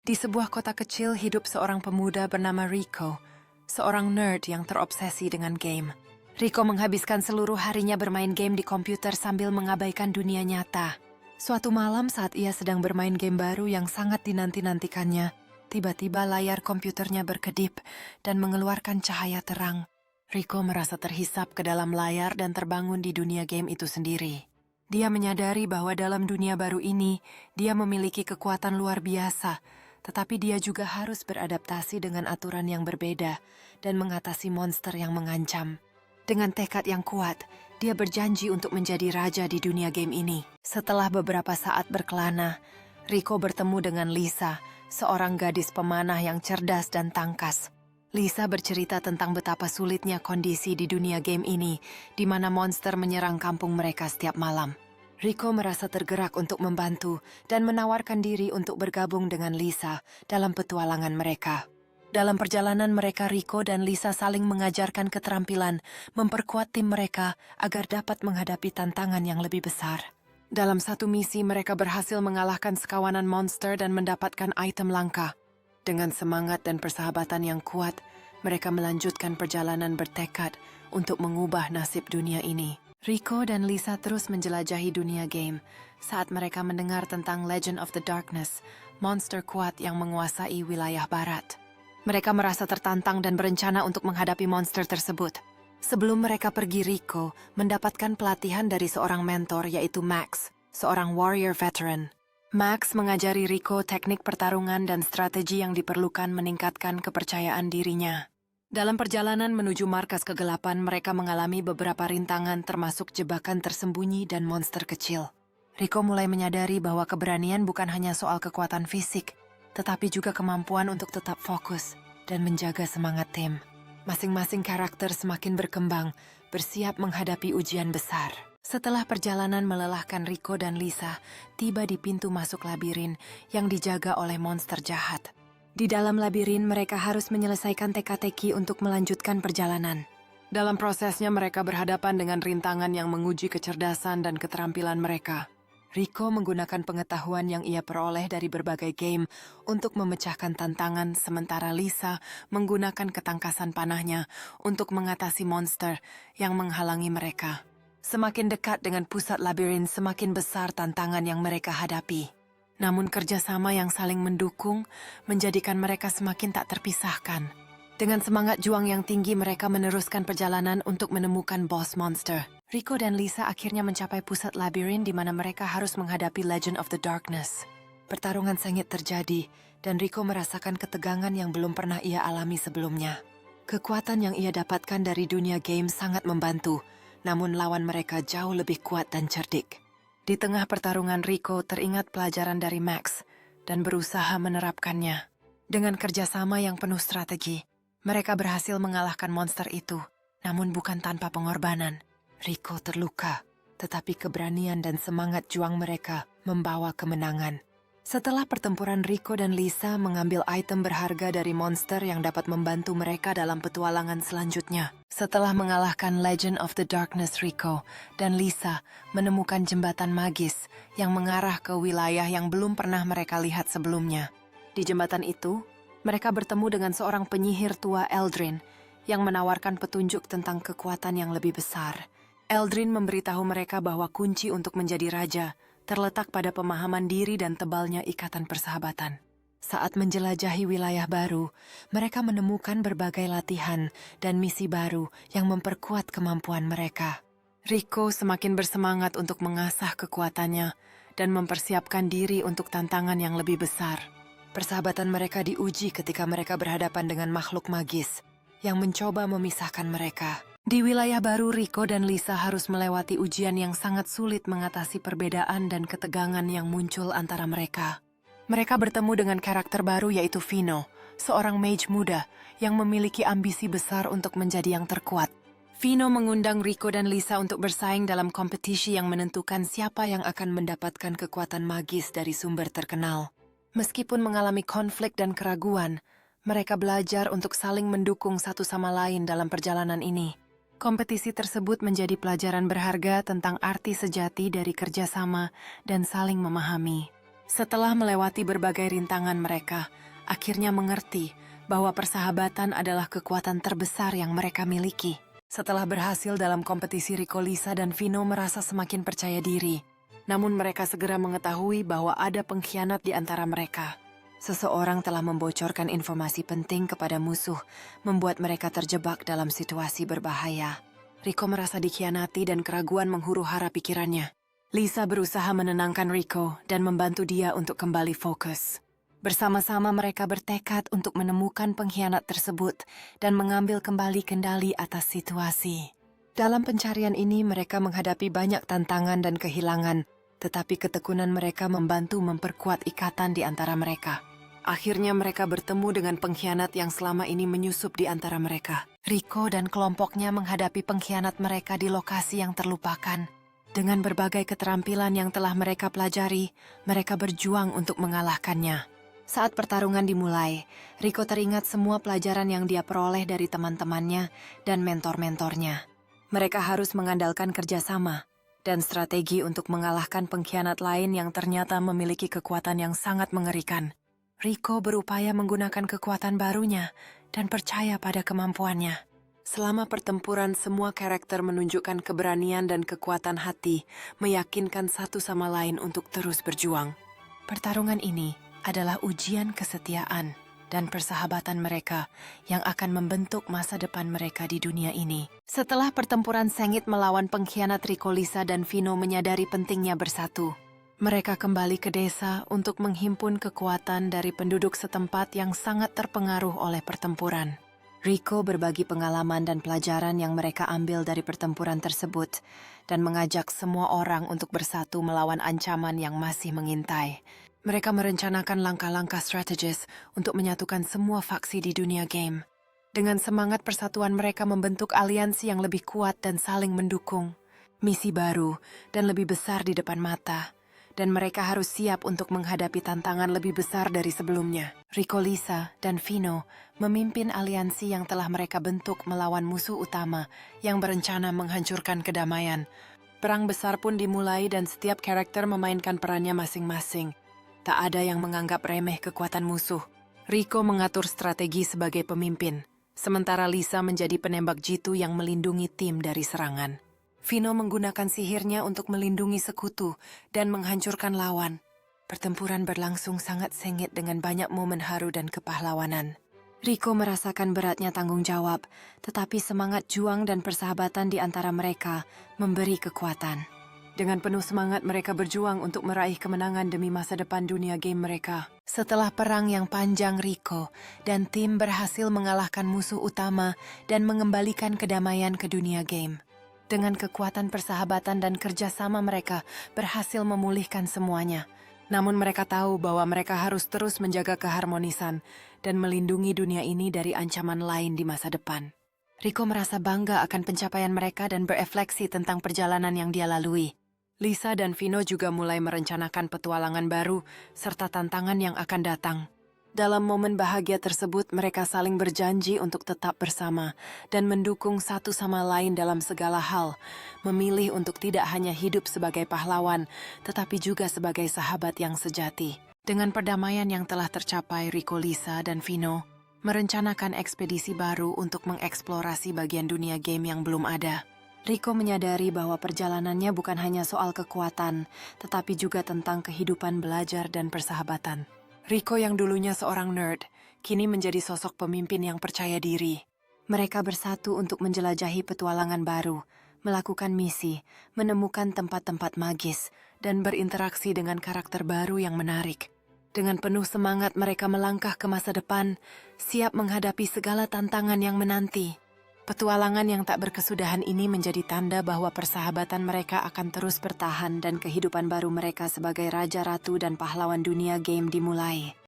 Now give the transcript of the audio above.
Di sebuah kota kecil hidup seorang pemuda bernama Rico, seorang nerd yang terobsesi dengan game. Rico menghabiskan seluruh harinya bermain game di komputer sambil mengabaikan dunia nyata. Suatu malam saat ia sedang bermain game baru yang sangat dinanti-nantikannya, tiba-tiba layar komputernya berkedip dan mengeluarkan cahaya terang. Rico merasa terhisap ke dalam layar dan terbangun di dunia game itu sendiri. Dia menyadari bahwa dalam dunia baru ini, dia memiliki kekuatan luar biasa, tetapi dia juga harus beradaptasi dengan aturan yang berbeda dan mengatasi monster yang mengancam. Dengan tekad yang kuat, dia berjanji untuk menjadi raja di dunia game ini. Setelah beberapa saat berkelana, Rico bertemu dengan Lisa, seorang gadis pemanah yang cerdas dan tangkas. Lisa bercerita tentang betapa sulitnya kondisi di dunia game ini, di mana monster menyerang kampung mereka setiap malam. Rico merasa tergerak untuk membantu dan menawarkan diri untuk bergabung dengan Lisa dalam petualangan mereka. Dalam perjalanan mereka, Rico dan Lisa saling mengajarkan keterampilan, memperkuat tim mereka agar dapat menghadapi tantangan yang lebih besar. Dalam satu misi, mereka berhasil mengalahkan sekawanan monster dan mendapatkan item langka. Dengan semangat dan persahabatan yang kuat, mereka melanjutkan perjalanan bertekad untuk mengubah nasib dunia ini. Rico dan Lisa terus menjelajahi dunia game saat mereka mendengar tentang Legend of the Darkness, monster kuat yang menguasai wilayah barat. Mereka merasa tertantang dan berencana untuk menghadapi monster tersebut. Sebelum mereka pergi, Rico mendapatkan pelatihan dari seorang mentor yaitu Max, seorang warrior veteran. Max mengajari Rico teknik pertarungan dan strategi yang diperlukan meningkatkan kepercayaan dirinya. Dalam perjalanan menuju markas kegelapan, mereka mengalami beberapa rintangan termasuk jebakan tersembunyi dan monster kecil. Rico mulai menyadari bahwa keberanian bukan hanya soal kekuatan fisik, tetapi juga kemampuan untuk tetap fokus dan menjaga semangat tim. Masing-masing karakter semakin berkembang, bersiap menghadapi ujian besar. Setelah perjalanan melelahkan, Rico dan Lisa tiba di pintu masuk labirin yang dijaga oleh monster jahat. Di dalam labirin, mereka harus menyelesaikan teka-teki untuk melanjutkan perjalanan. Dalam prosesnya, mereka berhadapan dengan rintangan yang menguji kecerdasan dan keterampilan mereka. Rico menggunakan pengetahuan yang ia peroleh dari berbagai game untuk memecahkan tantangan, sementara Lisa menggunakan ketangkasan panahnya untuk mengatasi monster yang menghalangi mereka. Semakin dekat dengan pusat labirin, semakin besar tantangan yang mereka hadapi. Namun kerjasama yang saling mendukung menjadikan mereka semakin tak terpisahkan. Dengan semangat juang yang tinggi, mereka meneruskan perjalanan untuk menemukan boss monster. Rico dan Lisa akhirnya mencapai pusat labirin di mana mereka harus menghadapi Legend of the Darkness. Pertarungan sengit terjadi, dan Rico merasakan ketegangan yang belum pernah ia alami sebelumnya. Kekuatan yang ia dapatkan dari dunia game sangat membantu, namun lawan mereka jauh lebih kuat dan cerdik. Di tengah pertarungan, Rico teringat pelajaran dari Max dan berusaha menerapkannya. Dengan kerjasama yang penuh strategi, mereka berhasil mengalahkan monster itu, namun bukan tanpa pengorbanan. Rico terluka, tetapi keberanian dan semangat juang mereka membawa kemenangan. Setelah pertempuran, Rico dan Lisa mengambil item berharga dari monster yang dapat membantu mereka dalam petualangan selanjutnya. Setelah mengalahkan Legend of the Darkness, Rico dan Lisa menemukan jembatan magis yang mengarah ke wilayah yang belum pernah mereka lihat sebelumnya. Di jembatan itu, mereka bertemu dengan seorang penyihir tua, Eldrin, yang menawarkan petunjuk tentang kekuatan yang lebih besar. Eldrin memberitahu mereka bahwa kunci untuk menjadi raja terletak pada pemahaman diri dan tebalnya ikatan persahabatan. Saat menjelajahi wilayah baru, mereka menemukan berbagai latihan dan misi baru yang memperkuat kemampuan mereka. Rico semakin bersemangat untuk mengasah kekuatannya dan mempersiapkan diri untuk tantangan yang lebih besar. Persahabatan mereka diuji ketika mereka berhadapan dengan makhluk magis yang mencoba memisahkan mereka. Di wilayah baru, Rico dan Lisa harus melewati ujian yang sangat sulit mengatasi perbedaan dan ketegangan yang muncul antara mereka. Mereka bertemu dengan karakter baru yaitu Vino, seorang mage muda yang memiliki ambisi besar untuk menjadi yang terkuat. Vino mengundang Rico dan Lisa untuk bersaing dalam kompetisi yang menentukan siapa yang akan mendapatkan kekuatan magis dari sumber terkenal. Meskipun mengalami konflik dan keraguan, mereka belajar untuk saling mendukung satu sama lain dalam perjalanan ini. Kompetisi tersebut menjadi pelajaran berharga tentang arti sejati dari kerjasama dan saling memahami. Setelah melewati berbagai rintangan mereka, akhirnya mengerti bahwa persahabatan adalah kekuatan terbesar yang mereka miliki. Setelah berhasil dalam kompetisi, Rico, Lisa, dan Vino merasa semakin percaya diri. Namun mereka segera mengetahui bahwa ada pengkhianat di antara mereka. Seseorang telah membocorkan informasi penting kepada musuh, membuat mereka terjebak dalam situasi berbahaya. Rico merasa dikhianati dan keraguan menghuru-hara pikirannya. Lisa berusaha menenangkan Rico dan membantu dia untuk kembali fokus. Bersama-sama mereka bertekad untuk menemukan pengkhianat tersebut dan mengambil kembali kendali atas situasi. Dalam pencarian ini mereka menghadapi banyak tantangan dan kehilangan, tetapi ketekunan mereka membantu memperkuat ikatan di antara mereka. Akhirnya mereka bertemu dengan pengkhianat yang selama ini menyusup di antara mereka. Rico dan kelompoknya menghadapi pengkhianat mereka di lokasi yang terlupakan. Dengan berbagai keterampilan yang telah mereka pelajari, mereka berjuang untuk mengalahkannya. Saat pertarungan dimulai, Rico teringat semua pelajaran yang dia peroleh dari teman-temannya dan mentor-mentornya. Mereka harus mengandalkan kerjasama dan strategi untuk mengalahkan pengkhianat lain yang ternyata memiliki kekuatan yang sangat mengerikan. Rico berupaya menggunakan kekuatan barunya dan percaya pada kemampuannya. Selama pertempuran, semua karakter menunjukkan keberanian dan kekuatan hati, meyakinkan satu sama lain untuk terus berjuang. Pertarungan ini adalah ujian kesetiaan dan persahabatan mereka yang akan membentuk masa depan mereka di dunia ini. Setelah pertempuran sengit melawan pengkhianat, Rico, Lisa, dan Vino menyadari pentingnya bersatu. Mereka kembali ke desa untuk menghimpun kekuatan dari penduduk setempat yang sangat terpengaruh oleh pertempuran. Rico berbagi pengalaman dan pelajaran yang mereka ambil dari pertempuran tersebut dan mengajak semua orang untuk bersatu melawan ancaman yang masih mengintai. Mereka merencanakan langkah-langkah strategis untuk menyatukan semua faksi di dunia game. Dengan semangat persatuan mereka membentuk aliansi yang lebih kuat dan saling mendukung. Misi baru dan lebih besar di depan mata. Dan mereka harus siap untuk menghadapi tantangan lebih besar dari sebelumnya. Rico, Lisa, dan Vino memimpin aliansi yang telah mereka bentuk melawan musuh utama yang berencana menghancurkan kedamaian. Perang besar pun dimulai dan setiap karakter memainkan perannya masing-masing. Tak ada yang menganggap remeh kekuatan musuh. Rico mengatur strategi sebagai pemimpin, sementara Lisa menjadi penembak jitu yang melindungi tim dari serangan. Vino menggunakan sihirnya untuk melindungi sekutu dan menghancurkan lawan. Pertempuran berlangsung sangat sengit dengan banyak momen haru dan kepahlawanan. Rico merasakan beratnya tanggung jawab, tetapi semangat juang dan persahabatan di antara mereka memberi kekuatan. Dengan penuh semangat mereka berjuang untuk meraih kemenangan demi masa depan dunia game mereka. Setelah perang yang panjang, Rico dan tim berhasil mengalahkan musuh utama dan mengembalikan kedamaian ke dunia game. Dengan kekuatan persahabatan dan kerjasama mereka berhasil memulihkan semuanya. Namun mereka tahu bahwa mereka harus terus menjaga keharmonisan dan melindungi dunia ini dari ancaman lain di masa depan. Rico merasa bangga akan pencapaian mereka dan berefleksi tentang perjalanan yang dia lalui. Lisa dan Vino juga mulai merencanakan petualangan baru serta tantangan yang akan datang. Dalam momen bahagia tersebut, mereka saling berjanji untuk tetap bersama dan mendukung satu sama lain dalam segala hal, memilih untuk tidak hanya hidup sebagai pahlawan, tetapi juga sebagai sahabat yang sejati. Dengan perdamaian yang telah tercapai, Rico, Lisa, dan Vino merencanakan ekspedisi baru untuk mengeksplorasi bagian dunia game yang belum ada. Rico menyadari bahwa perjalanannya bukan hanya soal kekuatan, tetapi juga tentang kehidupan belajar dan persahabatan. Rico yang dulunya seorang nerd, kini menjadi sosok pemimpin yang percaya diri. Mereka bersatu untuk menjelajahi petualangan baru, melakukan misi, menemukan tempat-tempat magis, dan berinteraksi dengan karakter baru yang menarik. Dengan penuh semangat mereka melangkah ke masa depan, siap menghadapi segala tantangan yang menanti. Petualangan yang tak berkesudahan ini menjadi tanda bahwa persahabatan mereka akan terus bertahan dan kehidupan baru mereka sebagai raja, ratu, dan pahlawan dunia game dimulai.